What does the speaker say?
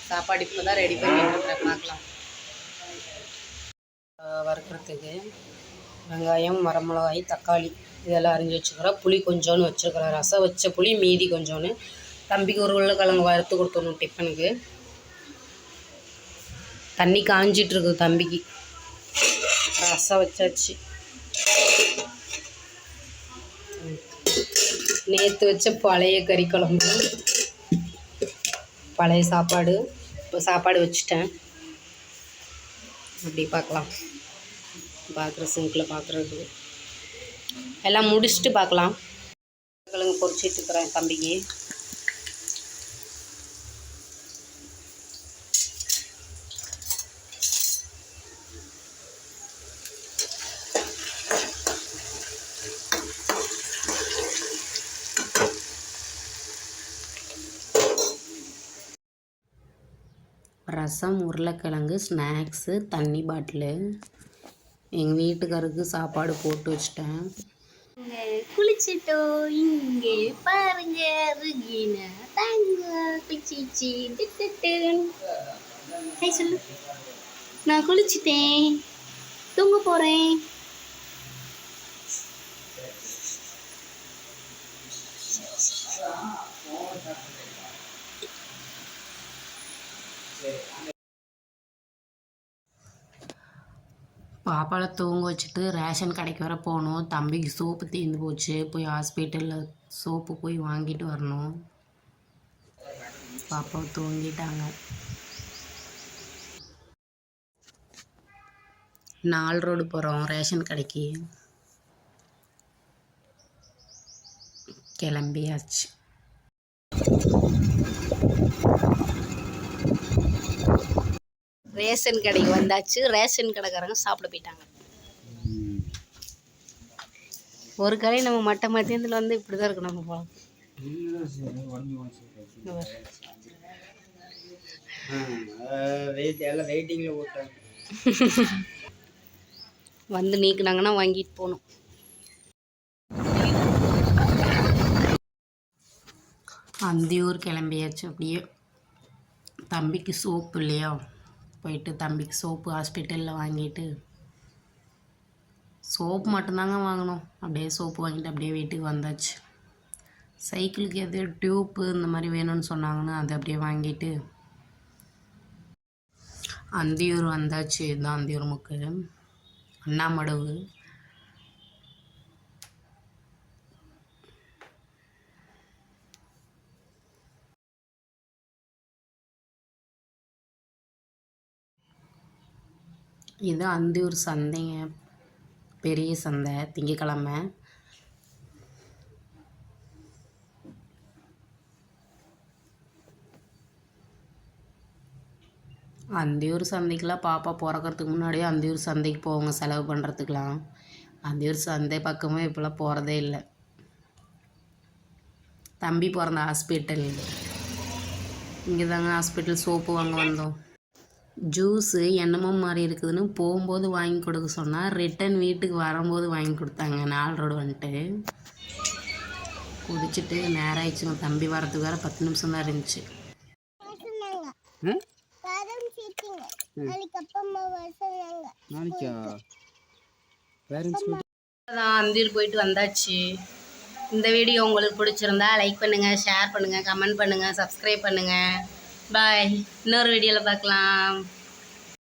சாப்பாடு இப்போ தான் ரெடி பண்ணிட்டுருக்கிறேன். பார்க்கலாம். வறுக்கிறதுக்கு வெங்காயம், வரமிளகாய், தக்காளி இதெல்லாம் அரிஞ்சு வச்சுக்கிறேன். புளி கொஞ்சோன்னு வச்சுருக்கிறேன். ரசம் வச்ச புளி மீதி கொஞ்சோன்னு. தம்பிக்கு ஒரு உருளைக்கிழங்கு வறுத்து கொடுத்துடணும் டிஃபனுக்கு. தண்ணி காஞ்சிட்ருக்கு தம்பிக்கு. ரசம் வச்சாச்சு. நேற்று வச்ச பழைய கறி குழம்பு, பழைய சாப்பாடு. இப்போ சாப்பாடு வச்சுட்டேன். அப்படி பார்க்கலாம். பார்க்குற சிங்கில் பார்க்குறது எல்லாம் முடிச்சுட்டு பார்க்கலாம். கிழங்கு பொரிச்சிட்டு இருக்கிறேன் தம்பிக்கு. ரசம், உருளைக்கிழங்கு, ஸ்நாக்ஸு, தண்ணி பாட்டிலு. எங்கள் வீட்டுக்காருக்கு சாப்பாடு போட்டு வச்சிட்டேன். குளிச்சிட்டோம். இங்கே பாருங்க ருகீனா தாங்க குளிச்சிச்சு. சொல்லு, நான் குளிச்சிட்டேன், தூங்க போகிறேன். பாப்பாவை தூங்க வச்சுட்டு ரேஷன் கடைக்கு வர போகணும். தம்பிக்கு சோப்பு தீர்ந்து போச்சு. போய் ஹாஸ்பிட்டலில் சோப்பு போய் வாங்கிட்டு வரணும். பாப்பாவை தூங்கிட்டாங்க. 4 ரோடு போகிறோம் ரேஷன் கடைக்கு. கிளம்பியாச்சு. ரேஷன் கடைக்கு வந்தாச்சு. ரேஷன் கடைக்காரங்க சாப்பிட போயிட்டாங்க. ஒரு கடை நம்ம மட்ட மத்தியத்தில் வந்து இப்படி தான் இருக்கணும். நம்ம போகலாம். வந்து நீக்குனாங்கன்னா வாங்கிட்டு போகணும். அந்தியூர் கிளம்பியாச்சு. அப்படியே தம்பிக்கு சோப்பு இல்லையா, போயிட்டு தம்பிக்கு சோப்பு ஹாஸ்பிட்டலில் வாங்கிட்டு, சோப்பு மட்டும்தாங்க வாங்கினோம். அப்படியே சோப்பு வாங்கிட்டு அப்படியே வீட்டுக்கு வந்தாச்சு. சைக்கிளுக்கு எது டியூப்பு இந்த மாதிரி வேணும்னு சொன்னாங்கன்னு அதை அப்படியே வாங்கிட்டு அந்தியூர் வந்தாச்சு. இதுதான் அந்தியூர் முக்கு, அண்ணாமடவு. இது அந்தியூர் சந்தைங்க, பெரிய சந்தை, திங்கக்கிழமை. அந்தியூர் சந்தைக்கெலாம் பாப்பா பிறக்கிறதுக்கு முன்னாடியே அந்தியூர் சந்தைக்கு போவாங்க செலவு பண்ணுறதுக்கெலாம். அந்தியூர் சந்தை பக்கமே இப்போலாம் போகிறதே இல்லை. தம்பி பிறந்த ஹாஸ்பிட்டல் இங்கே தாங்க. ஹாஸ்பிட்டல் சோப்பு வாங்க வந்தோம். ஜூஸு என்னமோ மாதிரி இருக்குதுன்னு போகும்போது வாங்கி கொடுக்க சொன்னால், ரிட்டன் வீட்டுக்கு வரும்போது வாங்கி கொடுத்தாங்க. 4 ரோடு வந்துட்டு குடிச்சிட்டு நேரம் ஆயிடுச்சுங்க. தம்பி வரத்துக்கு வேறு 10 நிமிஷம் தான் இருந்துச்சு. அந்தியூர் போயிட்டு வந்தாச்சு. இந்த வீடியோ உங்களுக்கு பிடிச்சிருந்தா லைக் பண்ணுங்கள், ஷேர் பண்ணுங்கள், கமெண்ட் பண்ணுங்கள், சப்ஸ்கிரைப் பண்ணுங்கள். பாய். இன்னொரு வீடியோவில் பார்க்கலாம்.